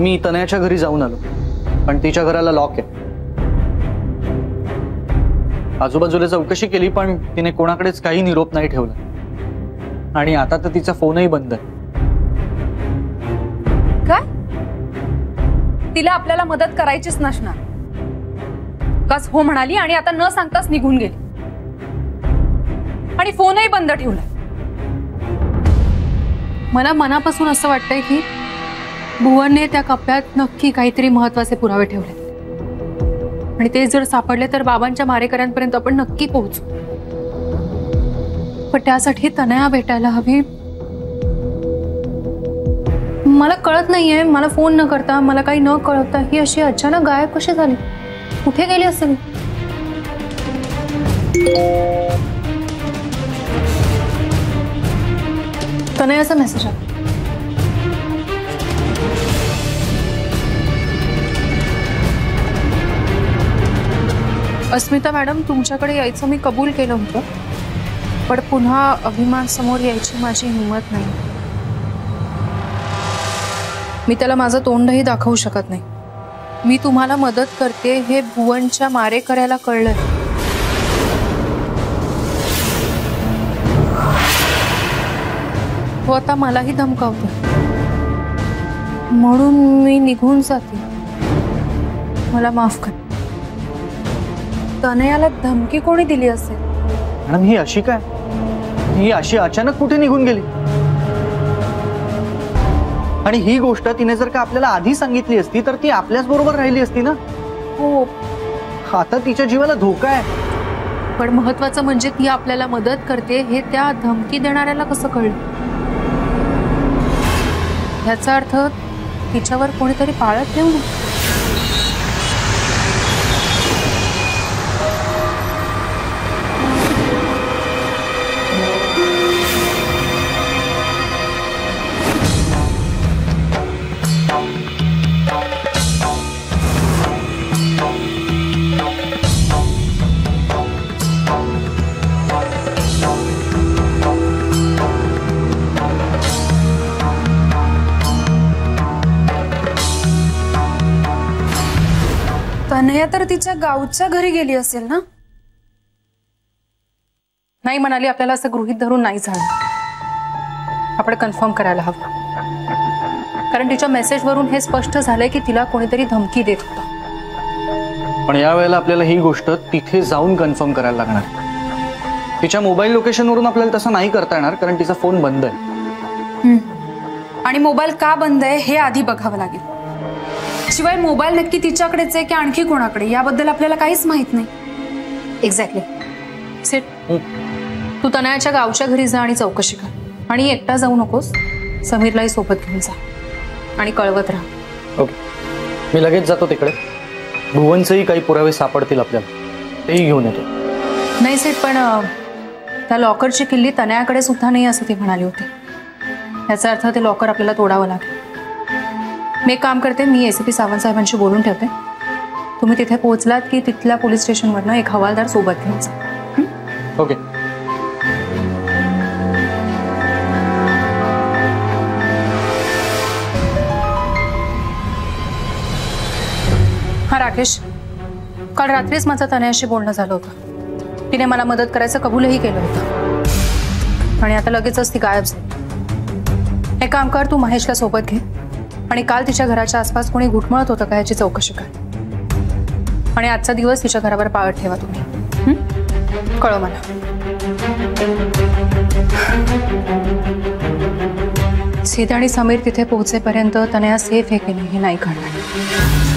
मी तनयाच्या घरी जाऊन आलो, पण तिच्या घराला लॉक आहे. आजूबाजूला चौकशी केली पण तिने कोणाकडेच काही निरोप नाही ठेवला. आणि आता तर तिचा फोनही बंद आहे. काय? तिला आपल्याला मदत करायचीच नसणार. कस हो म्हणाली आणि आता न सांगताच निघून गेली. आणि फोनही बंद ठेवला. मला मनापासून असं वाटतंय की भुवनने त्या कप्प्यात नक्की काहीतरी महत्त्वाचे पुरावे ठेवले आणि ते जर सापडले तर बाबांच्या मारेकऱ्यांपर्यंत आपण नक्की पोहोचू. पण त्यासाठी तनया भेटायला हवी. मला कळत नाहीये, मला फोन न करता, मला काही न कळवता ही अशी अचानक गायब कशी झाली? कुठे गेली असेल? तनयाचा मेसेज आला. अस्मिता मॅडम, तुमच्याकडे यायचं मी कबूल केलं होतं, पण पुन्हा अभिमान समोर यायची माझी हिंमत नाही. मी त्याला माझं तोंडही दाखवू शकत नाही. मी तुम्हाला मदत करते हे भुवनच्या मारेकऱ्याला कळलंय. हो आता मलाही धमकावतो, म्हणून मी निघून जाते. मला माफ कर. तनयाला धमकी कोणी दिली असेल? मॅडम ही अशी काय? ही अशी अचानक कुठे निघून गेली? आणि ही गोष्ट तिने जर का आपल्याला आधी सांगितली असती तर ती आपल्याच बरोबर राहिली असती ना. हो, आता तिच्या जीवाला धोका आहे. पण महत्वाचं म्हणजे ती आपल्याला मदत करते हे त्या धमकी देणाऱ्याला कसं कळलं? याचा अर्थ तिच्यावर कोणीतरी पाळत ठेवून. तनया तर तिच्या गावच्या घरी गेली असेल ना? नाही म्हणाली, आपल्याला असं गृहीत धरून नाही झालं. आपण कन्फर्म करायला हवं, कारण तिच्या मेसेजवरून हे स्पष्ट झालंय की तिला कोणीतरी धमकी देत होतं. पण यावेळेला आपल्याला ही गोष्ट तिथे जाऊन कन्फर्म करायला लागणार. तिच्या मोबाईल लोकेशनवरून आपल्याला तसं नाही करता येणार, कारण तिचा फोन बंद आहे. आणि मोबाईल का बंद आहे हे आधी बघावं लागेल. शिवाय मोबाईल नक्की तिच्याकडेच आहे की आणखी कोणाकडे याबद्दल आपल्याला काहीच माहित नाही. एक्झॅक्टली. सेट, तू तनयाच्या गावच्या घरी जा आणि चौकशी कर. आणि एकटा जाऊ नकोस, समीरलाही सोबत घेऊन जा आणि कळवत राहा. ओके, मी लगेच जातो तिकडे. भुवनचेही काही पुरावे सापडतील आपल्याला, तेही घेऊन येतो. नाही सेट, पण त्या लॉकरची किल्ली तनयाकडे सुद्धा नाही असं ती म्हणाली होती. याचा अर्थ ते लॉकर आपल्याला तोडावं लागेल. मी एक काम करते, मी ACP सावंत साहेबांशी बोलून ठेवते. तुम्ही तिथे पोहोचलात की तिथल्या पोलीस स्टेशनवरनं एक हवालदार सोबत घेऊन जा. ओके. हा राकेश, काल रात्रीच माझं तनयाशी बोलणं झालं होतं. तिने मला मदत करायचं कबूलही केलं होतं आणि आता लगेचच ती गायब झाली. हे काम कर, तू महेशला सोबत घे आणि काल तिच्या घराच्या आसपास कोणी घुटमळत होतं का याची चौकशी कर. आणि आजचा दिवस तिच्या घरावर पाळत ठेवा तुम्ही. कळव मला. सीता आणि समीर तिथे पोहोचेपर्यंत तनया सेफ आहे की नाही हे नाही कळणार.